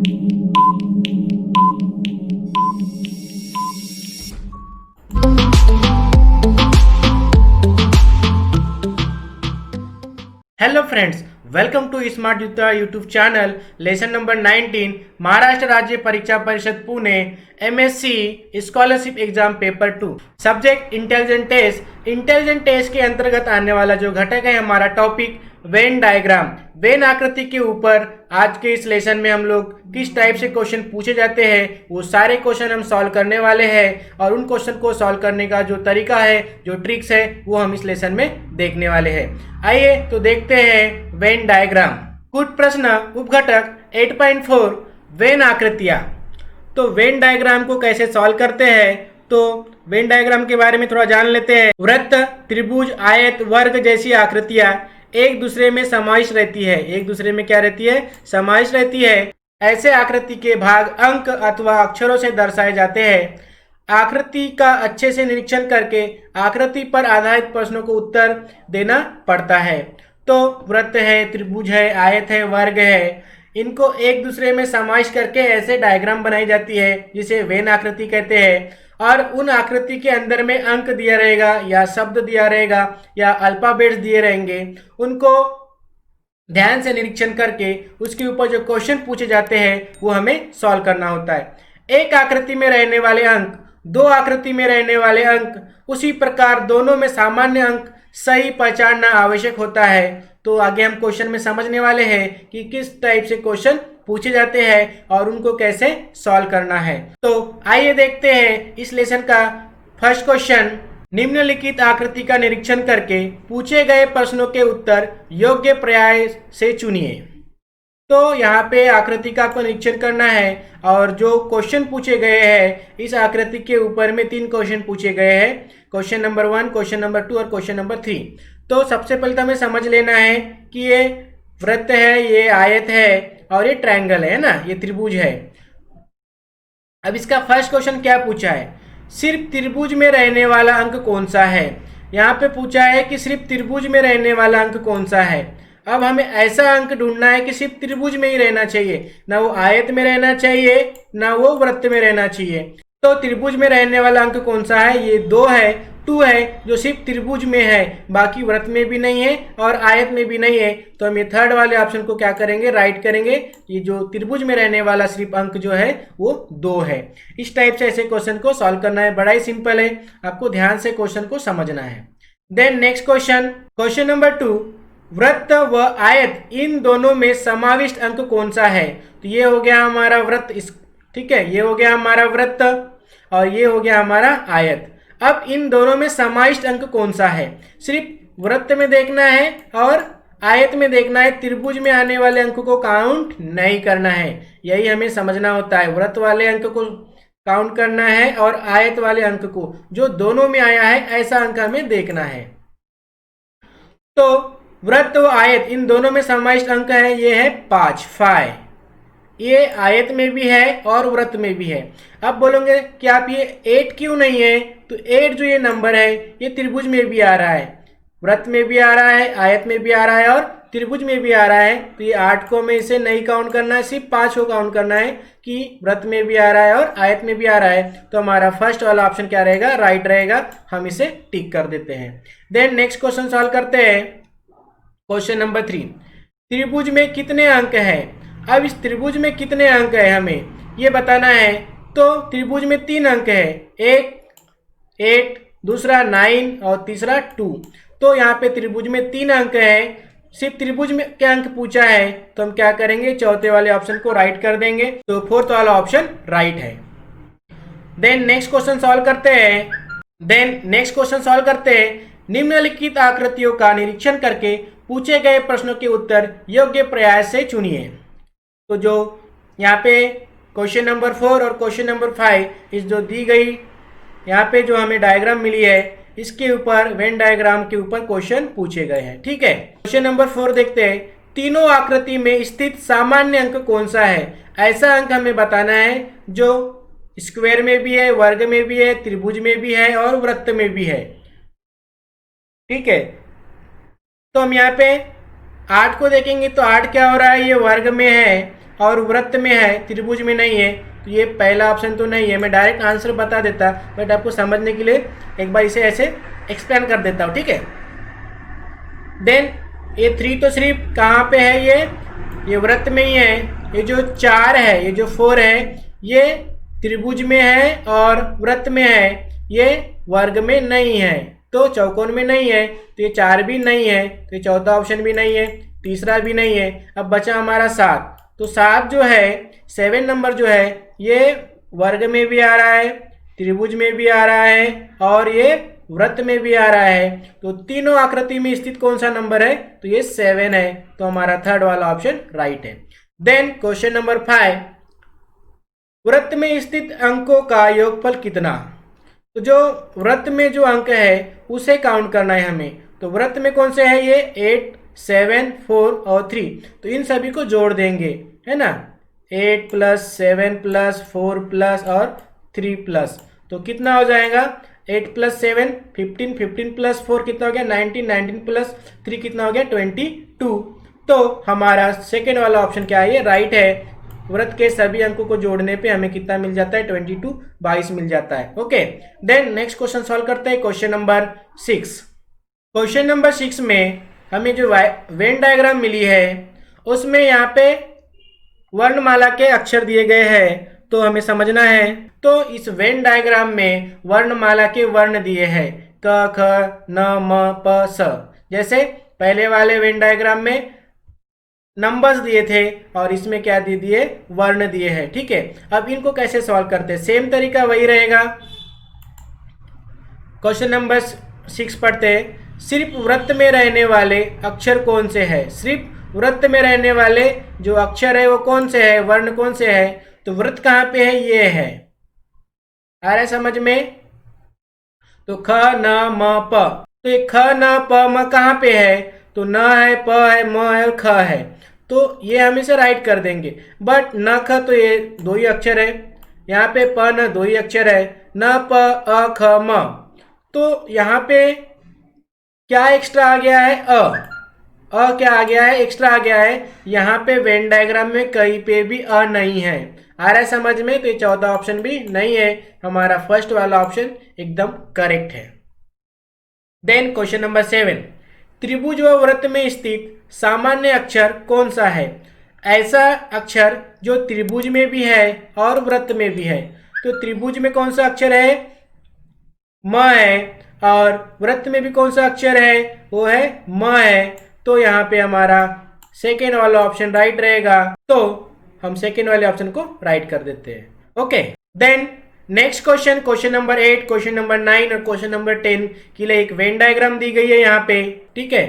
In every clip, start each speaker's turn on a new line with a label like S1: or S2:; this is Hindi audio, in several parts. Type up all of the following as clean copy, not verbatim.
S1: Hello friends, welcome to smart Yuddha YouTube channel. Lesson number 19 Maharashtra Rajya Pariksha Parishad Pune MSc scholarship exam paper 2 subject intelligent test. Intelligent test के अंतर्गत आने वाला जो घटक है हमारा टॉपिक वेन डायग्राम। वेन आकृति के ऊपर आज के इस लेसन में हम लोग किस टाइप से क्वेश्चन पूछे जाते हैं वो सारे क्वेश्चन हम सॉल्व करने वाले हैं, और उन क्वेश्चन को सॉल्व करने का जो तरीका है, जो ट्रिक्स है, वो हम इस लेसन में देखने वाले हैं। आइए तो देखते हैं वेन डायग्राम। कुछ प्रश्न उपघटक 8.4 वेन आकृतियां। तो वेन डायग्राम को कैसे सॉल्व करते हैं, तो वेन डायग्राम के बारे में थोड़ा जान लेते हैं। वृत्त, त्रिभुज, आयत, वर्ग जैसी आकृतियां एक दूसरे में समाविष्ट रहती है। एक दूसरे में क्या रहती है? समाविष्ट रहती है। ऐसे आकृति के भाग अंक अथवा अक्षरों से दर्शाए जाते हैं। आकृति का अच्छे से निरीक्षण करके आकृति पर आधारित प्रश्नों को उत्तर देना पड़ता है। तो वृत्त है, त्रिभुज है, आयत है, वर्ग है, इनको एक दूसरे में समाविष्ट करके ऐसे डायग्राम बनाई जाती है जिसे वेन आकृति कहते हैं। और उन आकृति के अंदर में अंक दिया रहेगा या शब्द दिया रहेगा या अल्फाबेट्स दिए रहेंगे। उनको ध्यान से निरीक्षण करके उसके ऊपर जो क्वेश्चन पूछे जाते हैं वो हमें सॉल्व करना होता है। एक आकृति में रहने वाले अंक, दो आकृति में रहने वाले अंक, उसी प्रकार दोनों में सामान्य अंक सही पहचानना आवश्यक होता है। तो आगे हम क्वेश्चन में समझने वाले हैं कि किस टाइप से क्वेश्चन पूछे जाते हैं और उनको कैसे सॉल्व करना है। तो आइए देखते हैं इस लेसन का फर्स्ट क्वेश्चन। निम्नलिखित आकृति का निरीक्षण करके पूछे गए प्रश्नों के उत्तर योग्य पर्याय से चुनिए। तो यहाँ पे आकृति का आपको निरीक्षण करना है और जो क्वेश्चन पूछे गए हैं इस आकृति के ऊपर में 3 क्वेश्चन पूछे गए हैं। क्वेश्चन नंबर 1, क्वेश्चन नंबर 2 और क्वेश्चन नंबर 3। तो सबसे पहले तो हमें समझ लेना है कि ये वृत्त है, ये आयत है और ये ट्रायंगल है ना, ये त्रिभुज है। अब इसका फर्स्ट क्वेश्चन क्या पूछा है? सिर्फ त्रिभुज में रहने वाला अंक कौन सा है? यहाँ पे पूछा है कि सिर्फ त्रिभुज में रहने वाला अंक कौन सा है। अब हमें ऐसा अंक ढूंढना है कि सिर्फ त्रिभुज में ही रहना चाहिए, ना वो आयत में रहना चाहिए, ना वो वृत्त में रहना चाहिए। तो त्रिभुज में रहने वाला अंक कौन सा है? ये 2 है, 2 है जो सिर्फ त्रिभुज में है, बाकी वृत्त में भी नहीं है और आयत में भी नहीं है। तो हम ये थर्ड वाले ऑप्शन को क्या करेंगे? राइट करेंगे। ये जो त्रिभुज में रहने वाला सिर्फ अंक जो है वो 2 है। इस टाइप से ऐसे क्वेश्चन को सॉल्व करना है। बड़ा ही सिंपल है, आपको ध्यान से क्वेश्चन को समझना है। Then next question, question number 2, वृत्त व आयत इन दोनों में समाविष्ट अंक कौन सा है? तो ये हो गया हमारा वृत्त, ठीक है, ये हो गया हमारा वृत्त और ये हो गया हमारा आयत। अब इन दोनों में समाविष्ट अंक कौन सा है? सिर्फ वृत्त में देखना है और आयत में देखना है, त्रिभुज में आने वाले अंक को काउंट नहीं करना है। यही हमें समझना होता है। वृत्त वाले अंक को काउंट करना है और आयत वाले अंक को, जो दोनों में आया है, ऐसा अंक हमें देखना है। तो वृत्त व आयत इन दोनों में समाविष्ट अंक है, ये है 5। ये आयत में भी है और वृत्त में भी है। अब बोलोगे कि आप ये 8 क्यों नहीं है? तो 8 जो ये नंबर है ये त्रिभुज में भी आ रहा है, वृत्त में भी आ रहा है, आयत में भी आ रहा है और त्रिभुज में भी आ रहा है। तो ये 8 को हमें इसे नहीं काउंट करना है, सिर्फ 5 को काउंट करना है कि वृत्त में भी आ रहा है और आयत में भी आ रहा है। तो हमारा फर्स्ट वाला ऑप्शन क्या रहेगा? राइट रहेगा। हम इसे टिक कर देते हैं। देन नेक्स्ट क्वेश्चन सॉल्व करते हैं। क्वेश्चन नंबर 3, त्रिभुज में कितने अंक हैं? अब इस त्रिभुज में कितने अंक है हमें ये बताना है। तो त्रिभुज में 3 अंक है, एक 8, दूसरा 9 और तीसरा 2। तो यहाँ पे त्रिभुज में 3 अंक है, सिर्फ त्रिभुज में क्या अंक पूछा है, तो हम क्या करेंगे? चौथे वाले ऑप्शन को राइट कर देंगे। तो फोर्थ वाला ऑप्शन राइट है। देन नेक्स्ट क्वेश्चन सॉल्व करते हैं। निम्नलिखित आकृतियों का निरीक्षण करके पूछे गए प्रश्नों के उत्तर योग्य प्रयास से चुनिए। तो जो यहाँ पे क्वेश्चन नंबर 4 और क्वेश्चन नंबर 5 इस जो दी गई यहाँ पे जो हमें डायग्राम मिली है इसके ऊपर, वेन डायग्राम के ऊपर क्वेश्चन पूछे गए हैं। ठीक है, क्वेश्चन नंबर 4 देखते हैं। तीनों आकृति में स्थित सामान्य अंक कौन सा है? ऐसा अंक हमें बताना है जो स्क्वायर में भी है, वर्ग में भी है, त्रिभुज में भी है और वृत्त में भी है। ठीक है, तो हम यहाँ पे 8 को देखेंगे तो 8 क्या हो रहा है? ये वर्ग में है और वृत्त में है, त्रिभुज में नहीं है, तो ये पहला ऑप्शन तो नहीं है। मैं डायरेक्ट आंसर बता देता, बट आपको समझने के लिए एक बार इसे ऐसे एक्सप्लेन कर देता हूँ, ठीक है। देन ये 3 तो सिर्फ कहाँ पे है, ये वृत्त में ही है। ये जो 4 है, ये जो 4 है, ये त्रिभुज में है और वृत्त में है, ये वर्ग में नहीं है, तो चौकोन में नहीं है, तो ये 4 भी नहीं है, तो ये चौथा ऑप्शन भी नहीं है, तीसरा भी नहीं है। अब बचा हमारा 7, तो 7 जो है, 7 नंबर जो है, ये वर्ग में भी आ रहा है, त्रिभुज में भी आ रहा है और ये वृत्त में भी आ रहा है। तो तीनों आकृति में स्थित कौन सा नंबर है, तो ये 7 है, तो हमारा थर्ड वाला ऑप्शन राइट है। देन क्वेश्चन नंबर 5, वृत्त में स्थित अंकों का योगफल कितना। तो जो वृत्त में जो अंक है उसे काउंट करना है हमें। तो वृत्त में कौन से है, ये 8, 7, 4 और 3, तो इन सभी को जोड़ देंगे, है ना। 8 प्लस 7 प्लस 4 प्लस और 3 प्लस, तो कितना हो जाएगा, 8 प्लस 7 15, 15 प्लस 4 कितना हो गया 19, 19 प्लस 3 कितना हो गया 22। तो हमारा सेकेंड वाला ऑप्शन क्या है, ये राइट है। वृत्त के सभी अंकों को जोड़ने पे हमें कितना मिल जाता है, 22, 22 मिल जाता है। Okay, then next question solve करते हैं, क्वेश्चन नंबर 6। क्वेश्चन नंबर 6 में हमें जो वेन डायग्राम मिली है उसमें यहाँ पे वर्णमाला के अक्षर दिए गए हैं, तो हमें समझना है। तो इस वेन डायग्राम में वर्णमाला के वर्ण दिए हैं, क ख न म प स। जैसे पहले वाले वेन डायग्राम में नंबर्स दिए थे और इसमें क्या दे दिए, वर्ण दिए हैं, ठीक है। अब इनको कैसे सॉल्व करते हैं, सेम तरीका वही रहेगा। क्वेश्चन नंबर 6 पढ़ते हैं, सिर्फ वृत्त में रहने वाले अक्षर कौन से हैं। सिर्फ वृत्त में रहने वाले जो अक्षर है वो कौन से है, वर्ण कौन से है। तो वृत्त कहाँ पे है, ये है, आ रहा है समझ में। तो ख न म प, तो ये ख न प म कहाँ पे है, तो न है, प है, म है और ख है, तो ये हम इसे राइट कर देंगे। बट न ख तो ये 2 ही अक्षर है, यहाँ पे प न 2 ही अक्षर है, न प अ ख म, तो यहाँ पे क्या एक्स्ट्रा आ गया है, क्या आ गया है, एक्स्ट्रा आ गया है। यहाँ पे वेन डायग्राम में कहीं पे भी अ नहीं है, आ रहा है समझ में। तो ये चौथा ऑप्शन भी नहीं है, हमारा फर्स्ट वाला ऑप्शन एकदम करेक्ट है। देन क्वेश्चन नंबर 7, त्रिभुज व वृत्त में स्थित सामान्य अक्षर कौन सा है। ऐसा अक्षर जो त्रिभुज में भी है और वृत्त में भी है। तो त्रिभुज में कौन सा अक्षर है, म है, और वृत्त में भी कौन सा अक्षर है, वो है म है। तो यहाँ पे हमारा सेकेंड वाला ऑप्शन राइट रहेगा, तो हम सेकेंड वाले ऑप्शन को राइट कर देते हैं। Okay, then next question, question number 8, question number 9 और क्वेश्चन नंबर 10 के लिए एक वेन डायग्राम दी गई है यहाँ पे, ठीक है।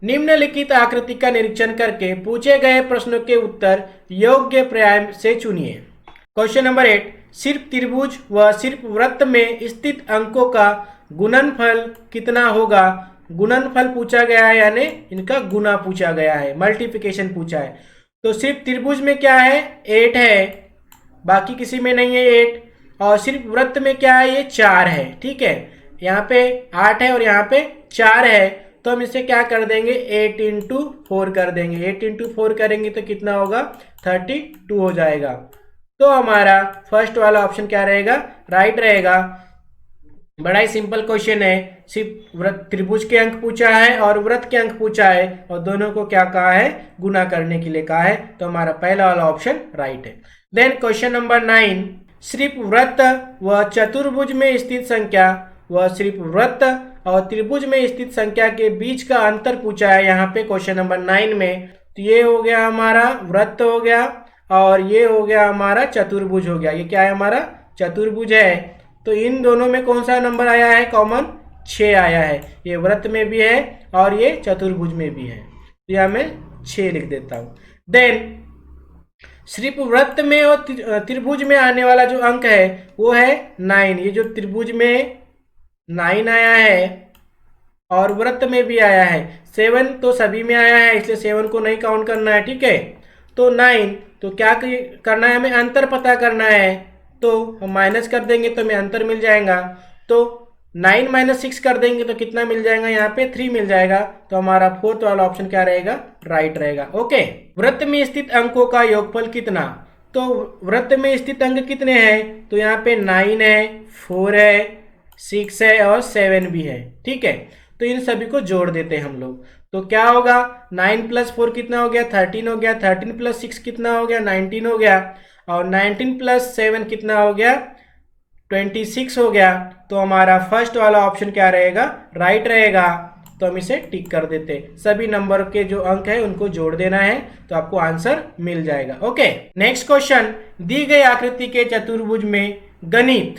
S1: निम्नलिखित आकृति का निरीक्षण करके पूछे गए प्रश्नों के उत्तर योग्य पर्याय से चुनिए। क्वेश्चन नंबर 8, सिर्फ त्रिभुज व सिर्फ वृत्त में स्थित अंकों का गुणनफल कितना होगा। गुणनफल पूछा गया है, यानी इनका गुना पूछा गया है, मल्टीप्लिकेशन पूछा है। तो सिर्फ त्रिभुज में क्या है, 8 है, बाकी किसी में नहीं है 8, और सिर्फ वृत्त में क्या है, ये 4 है, ठीक है। यहाँ पे 8 है और यहाँ पे 4 है, तो हम इसे क्या कर देंगे, 8 इंटू 4 कर देंगे। 8 इंटू 4 करेंगे तो कितना होगा, 32 हो जाएगा। तो हमारा फर्स्ट वाला ऑप्शन क्या रहेगा, राइट रहेगा। बड़ा ही सिंपल क्वेश्चन है, सिर्फ वृत्त त्रिभुज के अंक पूछा है और वृत्त के अंक पूछा है, और दोनों को क्या कहा है, गुना करने के लिए कहा है, तो हमारा पहला वाला ऑप्शन राइट है। देन क्वेश्चन नंबर 9, सिर्फ वृत्त व चतुर्भुज में स्थित संख्या व सिर्फ वृत्त और त्रिभुज में स्थित संख्या के बीच का अंतर पूछा है यहाँ पे क्वेश्चन नंबर 9 में। तो ये हो गया हमारा वृत्त हो गया, और ये हो गया हमारा चतुर्भुज हो गया। ये क्या है, हमारा चतुर्भुज है। तो इन दोनों में कौन सा नंबर आया है, कॉमन 6 आया है। ये वृत्त में भी है और ये चतुर्भुज में भी है, तो यहाँ मैं 6 लिख देता हूँ। देन सिर्फ वृत्त में और त्रिभुज में आने वाला जो अंक है वो है 9। ये जो त्रिभुज में 9 आया है और वृत्त में भी आया है, 7 तो सभी में आया है, इसलिए 7 को नहीं काउंट करना है, ठीक है। तो 9, तो क्या करना है, हमें अंतर पता करना है, तो हम माइनस कर देंगे तो हमें अंतर मिल जाएगा। तो 9 माइनस 6 कर देंगे तो कितना मिल जाएगा, यहाँ पे 3 मिल जाएगा। तो हमारा फोर्थ वाला ऑप्शन क्या रहेगा, राइट रहेगा। ओके, वृत्त में स्थित अंकों का योगफल कितना। तो वृत्त में स्थित अंक कितने हैं, तो यहाँ पे 9 है, 4 है, 6 है और 7 भी है। ठीक है, तो इन सभी को जोड़ देते हैं हम लोग। तो क्या होगा, 9 प्लस 4 कितना हो गया, 13 हो गया। 13 प्लस 6 कितना हो गया, 19 हो गया। और 19 प्लस 7 कितना हो गया, 26 हो गया। तो हमारा फर्स्ट वाला ऑप्शन क्या रहेगा, राइट रहेगा। तो हम इसे टिक कर देते, सभी नंबर के जो अंक है उनको जोड़ देना है, तो आपको आंसर मिल जाएगा। ओके, नेक्स्ट क्वेश्चन, दी गई आकृति के चतुर्भुज में गणित,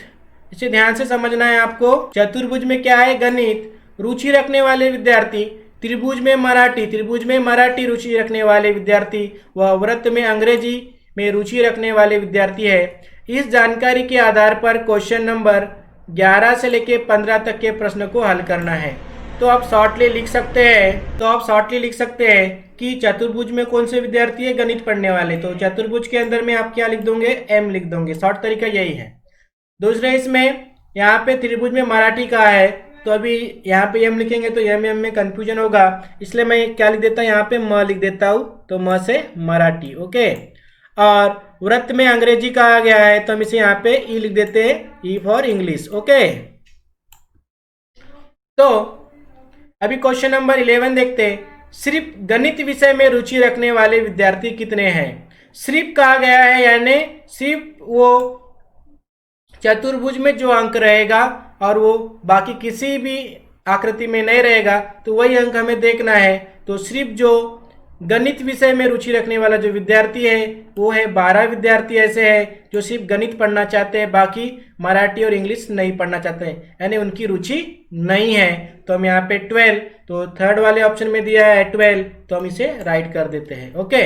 S1: इसे ध्यान से समझना है आपको। चतुर्भुज में क्या है, गणित रुचि रखने वाले विद्यार्थी, त्रिभुज में मराठी रुचि रखने वाले विद्यार्थी, व वृत्त में अंग्रेजी में रुचि रखने वाले विद्यार्थी है। इस जानकारी के आधार पर क्वेश्चन नंबर 11 से लेके 15 तक के प्रश्न को हल करना है। तो आप शॉर्टली लिख सकते हैं कि चतुर्भुज में कौन से विद्यार्थी है, गणित पढ़ने वाले। तो चतुर्भुज के अंदर में आप क्या लिख दोगे, एम लिख दोगे, शॉर्ट तरीका यही है। दूसरे इसमें यहाँ पे त्रिभुज में मराठी का है, तो अभी यहाँ पे एम लिखेंगे तो एम में कंफ्यूजन होगा, इसलिए मैं क्या लिख देता हूँ, यहाँ पे म लिख देता हूँ, तो म से मराठी। ओके, और वृत्त में अंग्रेजी कहा गया है, तो हम इसे यहाँ पे ई लिख देते हैं, ई फॉर इंग्लिश। ओके, तो अभी क्वेश्चन नंबर 11 देखते हैं। सिर्फ गणित विषय में रुचि रखने वाले विद्यार्थी कितने हैं। सिर्फ कहा गया है, यानी सिर्फ वो चतुर्भुज में जो अंक रहेगा और वो बाकी किसी भी आकृति में नहीं रहेगा, तो वही अंक हमें देखना है। तो सिर्फ जो गणित विषय में रुचि रखने वाला जो विद्यार्थी है वो है 12 विद्यार्थी ऐसे हैं जो सिर्फ गणित पढ़ना चाहते हैं, बाकी मराठी और इंग्लिश नहीं पढ़ना चाहते हैं, यानी उनकी रुचि नहीं है। तो हम यहाँ पे 12, तो थर्ड वाले ऑप्शन में दिया है 12, तो हम इसे राइट कर देते हैं। ओके,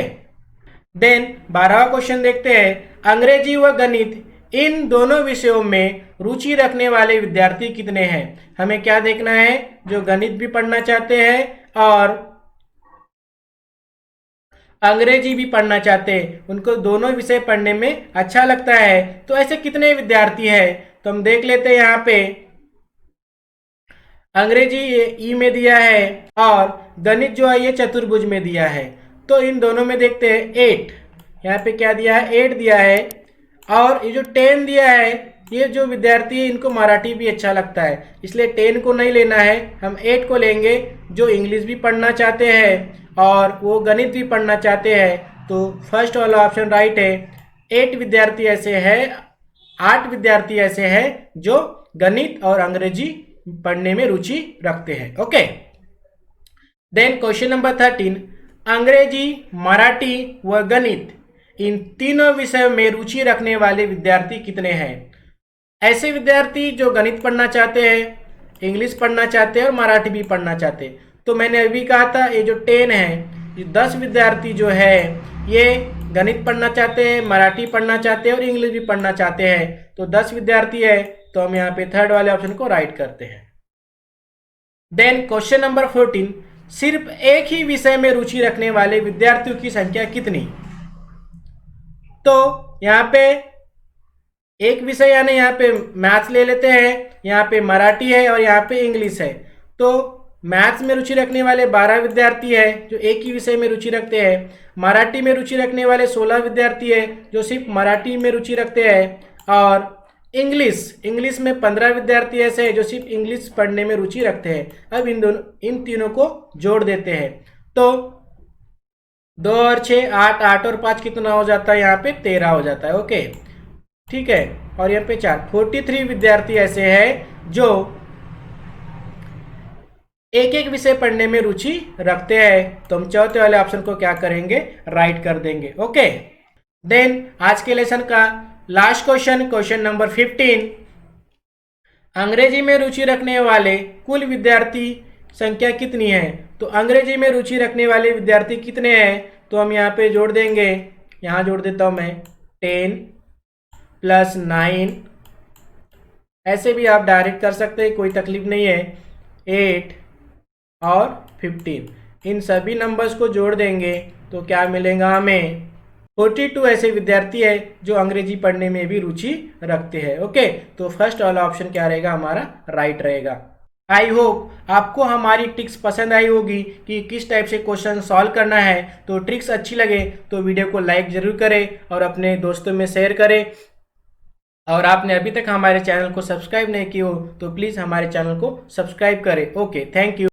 S1: देन 12वां क्वेश्चन देखते हैं। अंग्रेजी व गणित इन दोनों विषयों में रुचि रखने वाले विद्यार्थी कितने हैं। हमें क्या देखना है, जो गणित भी पढ़ना चाहते हैं और अंग्रेजी भी पढ़ना चाहते हैं, उनको दोनों विषय पढ़ने में अच्छा लगता है। तो ऐसे कितने विद्यार्थी हैं, तो हम देख लेते हैं। यहाँ पे अंग्रेजी ई में दिया है और गणित जो है ये चतुर्भुज में दिया है। तो इन दोनों में देखते हैं 8, यहाँ पे क्या दिया है, 8 दिया है। और ये जो 10 दिया है, ये जो विद्यार्थी है इनको मराठी भी अच्छा लगता है, इसलिए 10 को नहीं लेना है, हम 8 को लेंगे। जो इंग्लिश भी पढ़ना चाहते हैं और वो गणित भी पढ़ना चाहते हैं, तो फर्स्ट वाला ऑप्शन राइट है। 8 विद्यार्थी ऐसे हैं, 8 विद्यार्थी ऐसे हैं जो गणित और अंग्रेजी पढ़ने में रुचि रखते हैं। ओके, देन क्वेश्चन नंबर 13, अंग्रेजी, मराठी व गणित इन तीनों विषयों में रुचि रखने वाले विद्यार्थी कितने हैं। ऐसे विद्यार्थी जो गणित पढ़ना चाहते हैं, इंग्लिश पढ़ना चाहते हैं और मराठी भी पढ़ना चाहते हैं। तो मैंने अभी कहा था ये जो 10 है, ये 10 विद्यार्थी जो है ये गणित पढ़ना चाहते हैं, मराठी पढ़ना चाहते हैं और इंग्लिश भी पढ़ना चाहते हैं। तो 10 विद्यार्थी है, तो हम यहाँ पे थर्ड वाले ऑप्शन को राइट करते हैं। देन क्वेश्चन नंबर 14, सिर्फ एक ही विषय में रुचि रखने वाले विद्यार्थियों की संख्या कितनी। तो यहाँ पे एक विषय यानी यहाँ पे मैथ्स ले लेते हैं, यहाँ पे मराठी है और यहाँ पे इंग्लिश है। तो मैथ्स में रुचि रखने वाले 12 विद्यार्थी है जो एक ही विषय में रुचि रखते हैं। मराठी में रुचि रखने वाले 16 विद्यार्थी है जो सिर्फ मराठी में रुचि रखते हैं। और इंग्लिश में 15 विद्यार्थी ऐसे हैं जो सिर्फ इंग्लिश पढ़ने में रुचि रखते हैं। अब इन तीनों को जोड़ देते हैं, तो 2 और 6 8, 8 और 5 कितना हो जाता है, यहाँ पे 13 हो जाता है। ओके, ठीक है, और यहाँ पे 4, 43 विद्यार्थी ऐसे हैं जो एक एक विषय पढ़ने में रुचि रखते हैं। तो हम चौथे वाले ऑप्शन को क्या करेंगे, राइट कर देंगे। ओके, देन आज के लेसन का लास्ट क्वेश्चन, क्वेश्चन नंबर 15, अंग्रेजी में रुचि रखने वाले कुल विद्यार्थी संख्या कितनी है। तो अंग्रेजी में रुचि रखने वाले विद्यार्थी कितने हैं, तो हम यहाँ पे जोड़ देंगे, यहाँ जोड़ देता हूँ मैं 10 + 9, ऐसे भी आप डायरेक्ट कर सकते हैं, कोई तकलीफ नहीं है, 8 और 15, इन सभी नंबर्स को जोड़ देंगे तो क्या मिलेगा हमें 42 ऐसे विद्यार्थी है जो अंग्रेजी पढ़ने में भी रुचि रखते हैं। ओके, तो फर्स्ट वाला ऑप्शन क्या रहेगा, हमारा राइट रहेगा। आई होप आपको हमारी ट्रिक्स पसंद आई होगी कि किस टाइप से क्वेश्चन सॉल्व करना है। तो ट्रिक्स अच्छी लगे तो वीडियो को लाइक जरूर करें और अपने दोस्तों में शेयर करें। और आपने अभी तक हमारे चैनल को सब्सक्राइब नहीं किया हो तो प्लीज़ हमारे चैनल को सब्सक्राइब करें। Okay, thank you.